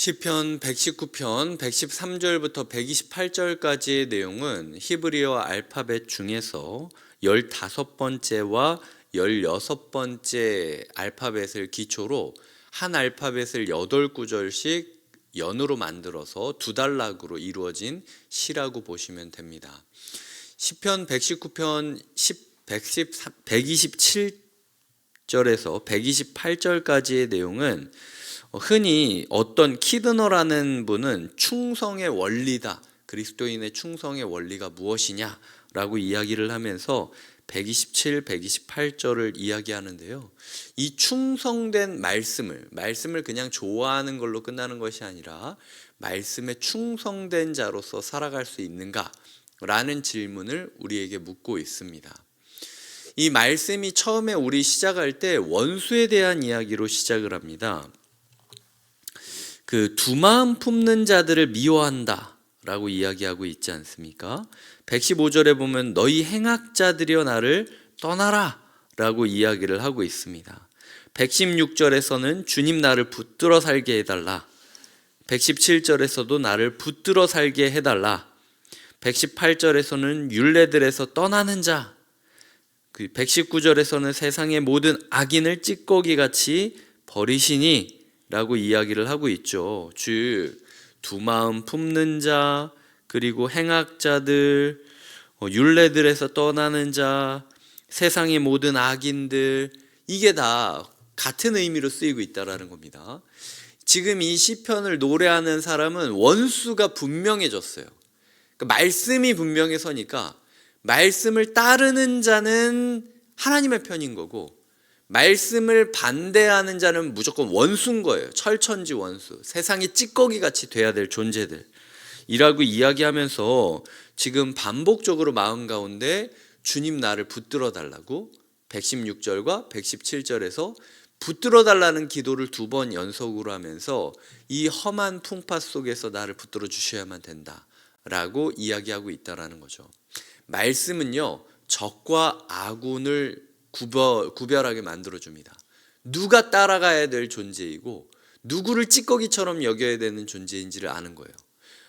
시편 119편 113절부터 128절까지의 내용은 히브리어 알파벳 중에서 15번째와 16번째 알파벳을 기초로 한 알파벳을 8구절씩 연으로 만들어서 두 단락으로 이루어진 시라고 보시면 됩니다. 시편 119편 127절에서 128절까지의 내용은 흔히 어떤 키드너라는 분은 충성의 원리다, 그리스도인의 충성의 원리가 무엇이냐라고 이야기를 하면서 127, 128절을 이야기하는데요. 이 충성된 말씀을 그냥 좋아하는 걸로 끝나는 것이 아니라 말씀에 충성된 자로서 살아갈 수 있는가? 라는 질문을 우리에게 묻고 있습니다. 이 말씀이 처음에 우리 시작할 때 원수에 대한 이야기로 시작을 합니다. 그 두 마음 품는 자들을 미워한다 라고 이야기하고 있지 않습니까? 115절에 보면 너희 행악자들이여 나를 떠나라 라고 이야기를 하고 있습니다. 116절에서는 주님 나를 붙들어 살게 해달라. 117절에서도 나를 붙들어 살게 해달라. 118절에서는 율례들에서 떠나는 자, 119절에서는 세상의 모든 악인을 찌꺼기같이 버리시니 라고 이야기를 하고 있죠. 즉 두 마음 품는 자, 그리고 행악자들, 율례들에서 떠나는 자, 세상의 모든 악인들, 이게 다 같은 의미로 쓰이고 있다라는 겁니다. 지금 이 시편을 노래하는 사람은 원수가 분명해졌어요. 그러니까 말씀이 분명해서니까 말씀을 따르는 자는 하나님의 편인 거고, 말씀을 반대하는 자는 무조건 원수인 거예요. 철천지 원수, 세상의 찌꺼기같이 돼야 될 존재들이라고 이야기하면서 지금 반복적으로 마음 가운데 주님 나를 붙들어 달라고 116절과 117절에서 붙들어 달라는 기도를 2번 연속으로 하면서 이 험한 풍파 속에서 나를 붙들어 주셔야만 된다라고 이야기하고 있다라는 거죠. 말씀은요, 적과 아군을 구별하게 만들어줍니다. 누가 따라가야 될 존재이고 누구를 찌꺼기처럼 여겨야 되는 존재인지를 아는 거예요.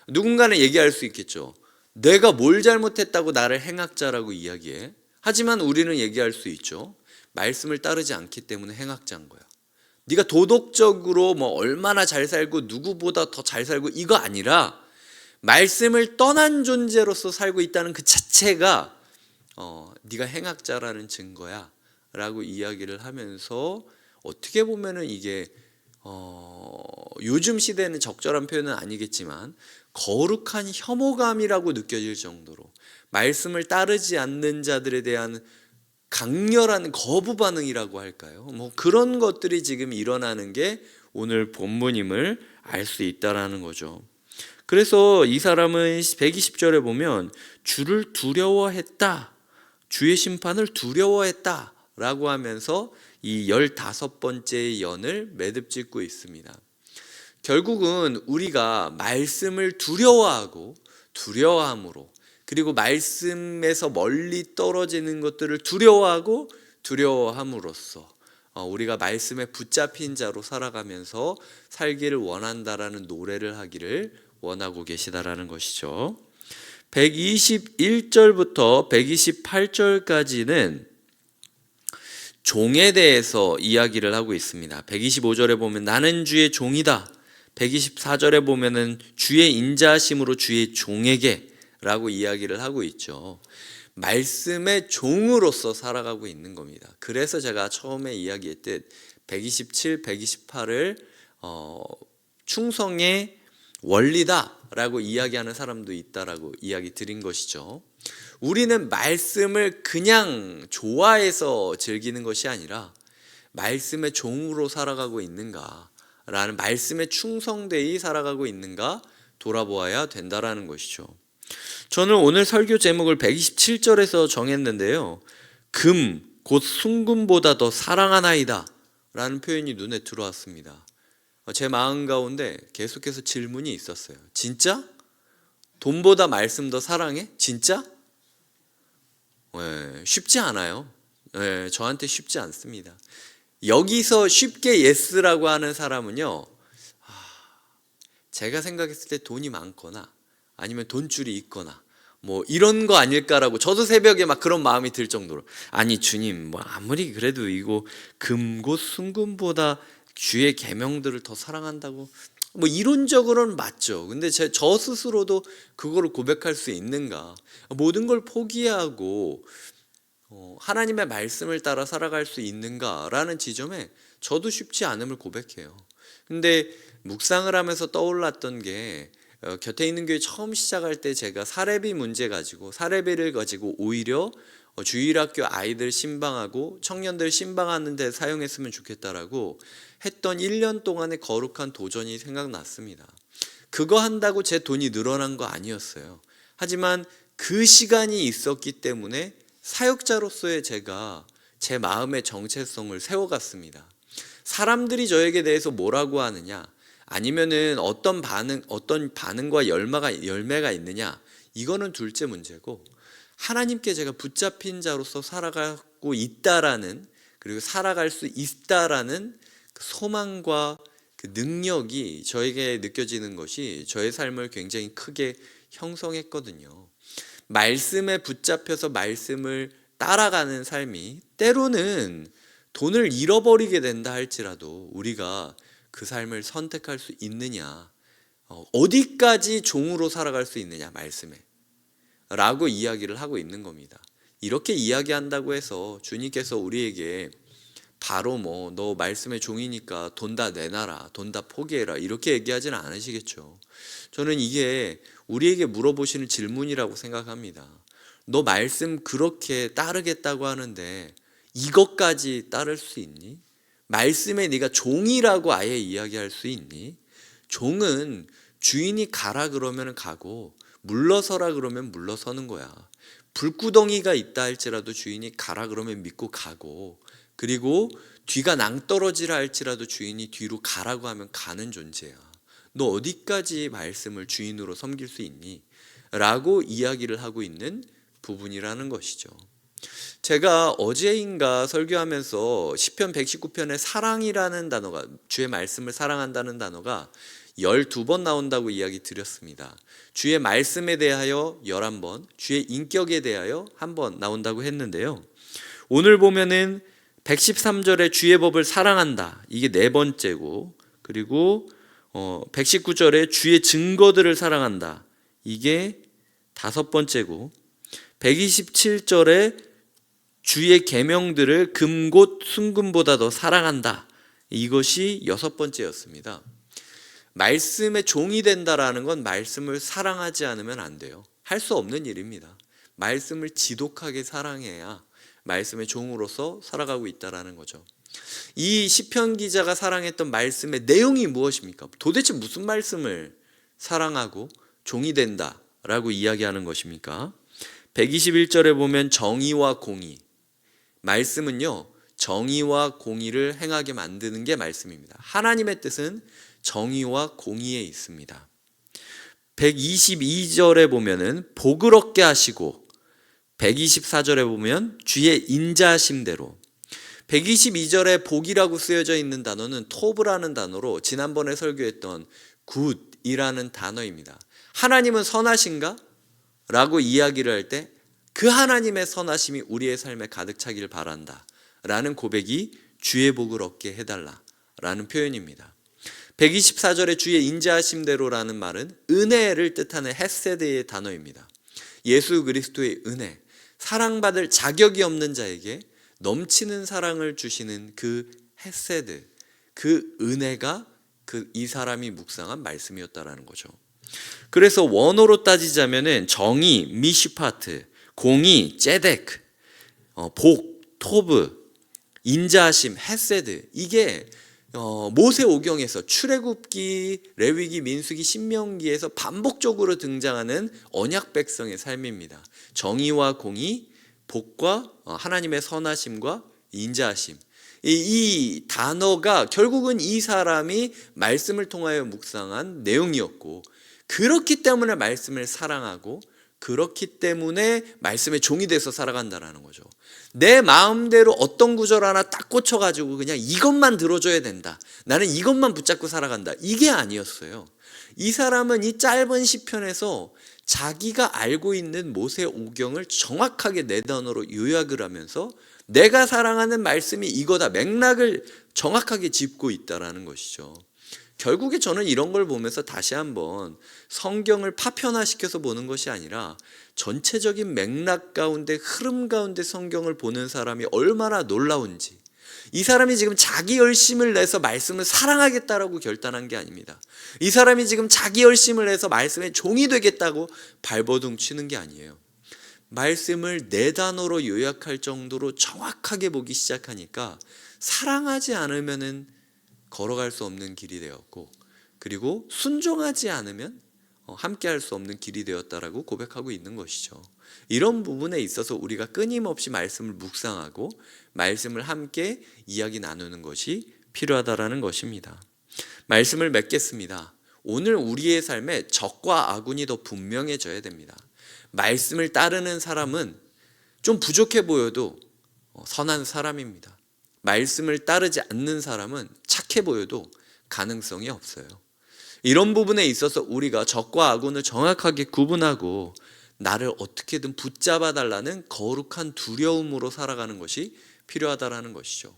누군가는 얘기할 수 있겠죠. 내가 뭘 잘못했다고 나를 행악자라고 이야기해? 하지만 우리는 얘기할 수 있죠. 말씀을 따르지 않기 때문에 행악자인 거야. 네가 도덕적으로 얼마나 잘 살고 누구보다 더 잘 살고 이거 아니라 말씀을 떠난 존재로서 살고 있다는 그 자체가 네가 행악자라는 증거야 라고 이야기를 하면서, 어떻게 보면은 이게 요즘 시대는 적절한 표현은 아니겠지만 거룩한 혐오감이라고 느껴질 정도로 말씀을 따르지 않는 자들에 대한 강렬한 거부 반응이라고 할까요? 그런 것들이 지금 일어나는 게 오늘 본문임을 알 수 있다라는 거죠. 그래서 이 사람은 120절에 보면 주를 두려워했다, 주의 심판을 두려워했다 라고 하면서 이 15번째의 연을 매듭짓고 있습니다. 결국은 우리가 말씀을 두려워함으로, 그리고 말씀에서 멀리 떨어지는 것들을 두려워함으로써 우리가 말씀에 붙잡힌 자로 살아가면서 살기를 원한다라는 노래를 하기를 원하고 계시다라는 것이죠. 121절부터 128절까지는 종에 대해서 이야기를 하고 있습니다. 125절에 보면 나는 주의 종이다. 124절에 보면은 주의 인자하심으로 주의 종에게 라고 이야기를 하고 있죠. 말씀의 종으로서 살아가고 있는 겁니다. 그래서 제가 처음에 이야기했듯 127, 128을 충성의 원리다 라고 이야기하는 사람도 있다라고 이야기 드린 것이죠. 우리는 말씀을 그냥 좋아해서 즐기는 것이 아니라 말씀의 종으로 살아가고 있는가, 라는 말씀에 충성되이 살아가고 있는가 돌아보아야 된다라는 것이죠. 저는 오늘 설교 제목을 127절에서 정했는데요, 금 곧 순금보다 더 사랑하나이다 라는 표현이 눈에 들어왔습니다. 제 마음 가운데 계속해서 질문이 있었어요. 진짜? 돈보다 말씀 더 사랑해? 진짜? 쉽지 않아요. 저한테 쉽지 않습니다. 여기서 쉽게 예스라고 하는 사람은요, 제가 생각했을 때 돈이 많거나 아니면 돈줄이 있거나 뭐 이런 거 아닐까라고 저도 새벽에 막 그런 마음이 들 정도로, 아니 주님 뭐 아무리 그래도 이거 금고 순금보다 주의 계명들을 더 사랑한다고, 뭐 이론적으로는 맞죠. 근데 저 스스로도 그거를 고백할 수 있는가? 모든 걸 포기하고 하나님의 말씀을 따라 살아갈 수 있는가라는 지점에 저도 쉽지 않음을 고백해요. 근데 묵상을 하면서 떠올랐던 게, 곁에 있는 교회 처음 시작할 때 제가 사례비를 가지고 오히려 주일학교 아이들 신방하고 청년들 신방하는 데 사용했으면 좋겠다라고 했던 1년 동안의 거룩한 도전이 생각났습니다. 그거 한다고 제 돈이 늘어난 거 아니었어요. 하지만 그 시간이 있었기 때문에 사역자로서의 제가 제 마음의 정체성을 세워갔습니다. 사람들이 저에게 대해서 뭐라고 하느냐, 아니면은 어떤 반응과 열매가 있느냐, 이거는 둘째 문제고, 하나님께 제가 붙잡힌 자로서 살아가고 있다라는, 그리고 살아갈 수 있다라는 그 소망과 그 능력이 저에게 느껴지는 것이 저의 삶을 굉장히 크게 형성했거든요. 말씀에 붙잡혀서 말씀을 따라가는 삶이 때로는 돈을 잃어버리게 된다 할지라도 우리가 그 삶을 선택할 수 있느냐, 어디까지 종으로 살아갈 수 있느냐, 말씀에 라고 이야기를 하고 있는 겁니다. 이렇게 이야기한다고 해서 주님께서 우리에게 바로 뭐 너 말씀의 종이니까 돈 다 내놔라, 돈 다 포기해라, 이렇게 얘기하지는 않으시겠죠. 저는 이게 우리에게 물어보시는 질문이라고 생각합니다. 너 말씀 그렇게 따르겠다고 하는데 이것까지 따를 수 있니? 말씀에 네가 종이라고 아예 이야기할 수 있니? 종은 주인이 가라 그러면 가고 물러서라 그러면 물러서는 거야. 불구덩이가 있다 할지라도 주인이 가라 그러면 믿고 가고, 그리고 뒤가 낭떠러지라 할지라도 주인이 뒤로 가라고 하면 가는 존재야. 너 어디까지 말씀을 주인으로 섬길 수 있니? 라고 이야기를 하고 있는 부분이라는 것이죠. 제가 어제인가 설교하면서 시편 119편에 사랑이라는 단어가, 주의 말씀을 사랑한다는 단어가 12번 나온다고 이야기 드렸습니다. 주의 말씀에 대하여 11번, 주의 인격에 대하여 1번 나온다고 했는데요. 오늘 보면은 113절에 주의 법을 사랑한다, 이게 4번째고, 그리고 119절에 주의 증거들을 사랑한다, 이게 5번째고, 127절에 주의 계명들을 금곧 순금보다 더 사랑한다, 이것이 6번째였습니다. 말씀의 종이 된다라는 건 말씀을 사랑하지 않으면 안 돼요. 할 수 없는 일입니다. 말씀을 지독하게 사랑해야 말씀의 종으로서 살아가고 있다라는 거죠. 이 시편 기자가 사랑했던 말씀의 내용이 무엇입니까? 도대체 무슨 말씀을 사랑하고 종이 된다라고 이야기하는 것입니까? 121절에 보면 정의와 공의, 말씀은요 정의와 공의를 행하게 만드는 게 말씀입니다. 하나님의 뜻은 정의와 공의에 있습니다. 122절에 보면은 복을 얻게 하시고, 124절에 보면 주의 인자하심대로, 122절에 복이라고 쓰여져 있는 단어는 토브라는 단어로 지난번에 설교했던 굿이라는 단어입니다. 하나님은 선하신가? 라고 이야기를 할 때 그 하나님의 선하심이 우리의 삶에 가득 차길 바란다 라는 고백이 주의 복을 얻게 해달라 라는 표현입니다. 124절에 주의 인자하심대로라는 말은 은혜를 뜻하는 헤세드의 단어입니다. 예수 그리스도의 은혜, 사랑받을 자격이 없는 자에게 넘치는 사랑을 주시는 그 헤세드, 그 은혜가 이 사람이 묵상한 말씀이었다라는 거죠. 그래서 원어로 따지자면은 정의, 미시파트, 공의, 제데크, 복, 토브, 인자하심, 헤세드, 이게 모세오경에서 출애굽기, 레위기, 민수기, 신명기에서 반복적으로 등장하는 언약 백성의 삶입니다. 정의와 공의, 복과 하나님의 선하심과 인자하심, 이 단어가 결국은 이 사람이 말씀을 통하여 묵상한 내용이었고, 그렇기 때문에 말씀을 사랑하고 그렇기 때문에 말씀의 종이 돼서 살아간다라는 거죠. 내 마음대로 어떤 구절 하나 딱 꽂혀가지고 그냥 이것만 들어줘야 된다, 나는 이것만 붙잡고 살아간다, 이게 아니었어요. 이 사람은 이 짧은 시편에서 자기가 알고 있는 모세오경을 정확하게 네 단어로 요약을 하면서 내가 사랑하는 말씀이 이거다, 맥락을 정확하게 짚고 있다라는 것이죠. 결국에 저는 이런 걸 보면서 다시 한번 성경을 파편화시켜서 보는 것이 아니라 전체적인 맥락 가운데, 흐름 가운데 성경을 보는 사람이 얼마나 놀라운지, 이 사람이 지금 자기 열심을 내서 말씀을 사랑하겠다라고 결단한 게 아닙니다. 이 사람이 지금 자기 열심을 내서 말씀의 종이 되겠다고 발버둥 치는 게 아니에요. 말씀을 네 단어로 요약할 정도로 정확하게 보기 시작하니까 사랑하지 않으면은 걸어갈 수 없는 길이 되었고, 그리고 순종하지 않으면 함께 할 수 없는 길이 되었다라고 고백하고 있는 것이죠. 이런 부분에 있어서 우리가 끊임없이 말씀을 묵상하고 말씀을 함께 이야기 나누는 것이 필요하다라는 것입니다. 말씀을 맺겠습니다. 오늘 우리의 삶에 적과 아군이 더 분명해져야 됩니다. 말씀을 따르는 사람은 좀 부족해 보여도 선한 사람입니다. 말씀을 따르지 않는 사람은 착해 보여도 가능성이 없어요. 이런 부분에 있어서 우리가 적과 아군을 정확하게 구분하고 나를 어떻게든 붙잡아 달라는 거룩한 두려움으로 살아가는 것이 필요하다라는 것이죠.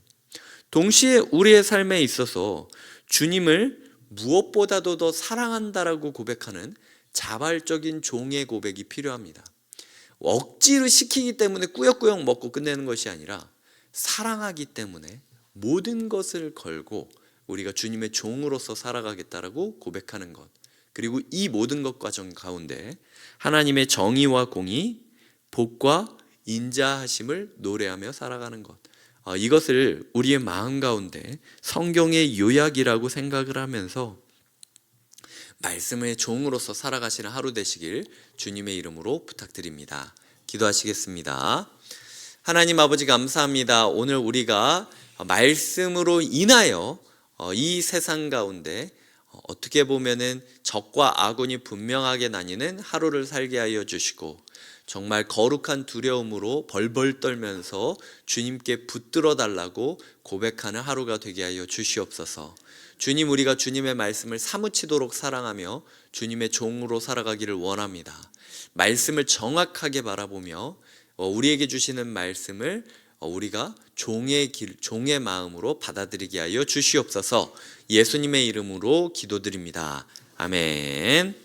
동시에 우리의 삶에 있어서 주님을 무엇보다도 더 사랑한다라고 고백하는 자발적인 종의 고백이 필요합니다. 억지로 시키기 때문에 꾸역꾸역 먹고 끝내는 것이 아니라 사랑하기 때문에 모든 것을 걸고 우리가 주님의 종으로서 살아가겠다라고 고백하는 것, 그리고 이 모든 것 과정 가운데 하나님의 정의와 공의, 복과 인자하심을 노래하며 살아가는 것, 이것을 우리의 마음 가운데 성경의 요약이라고 생각을 하면서 말씀의 종으로서 살아가시는 하루 되시길 주님의 이름으로 부탁드립니다. 기도하시겠습니다. 하나님 아버지, 감사합니다. 오늘 우리가 말씀으로 인하여 이 세상 가운데 어떻게 보면은 적과 아군이 분명하게 나뉘는 하루를 살게 하여 주시고, 정말 거룩한 두려움으로 벌벌 떨면서 주님께 붙들어 달라고 고백하는 하루가 되게 하여 주시옵소서. 주님, 우리가 주님의 말씀을 사무치도록 사랑하며 주님의 종으로 살아가기를 원합니다. 말씀을 정확하게 바라보며 우리에게 주시는 말씀을 우리가 종의 길, 종의 마음으로 받아들이게 하여 주시옵소서. 예수님의 이름으로 기도드립니다. 아멘.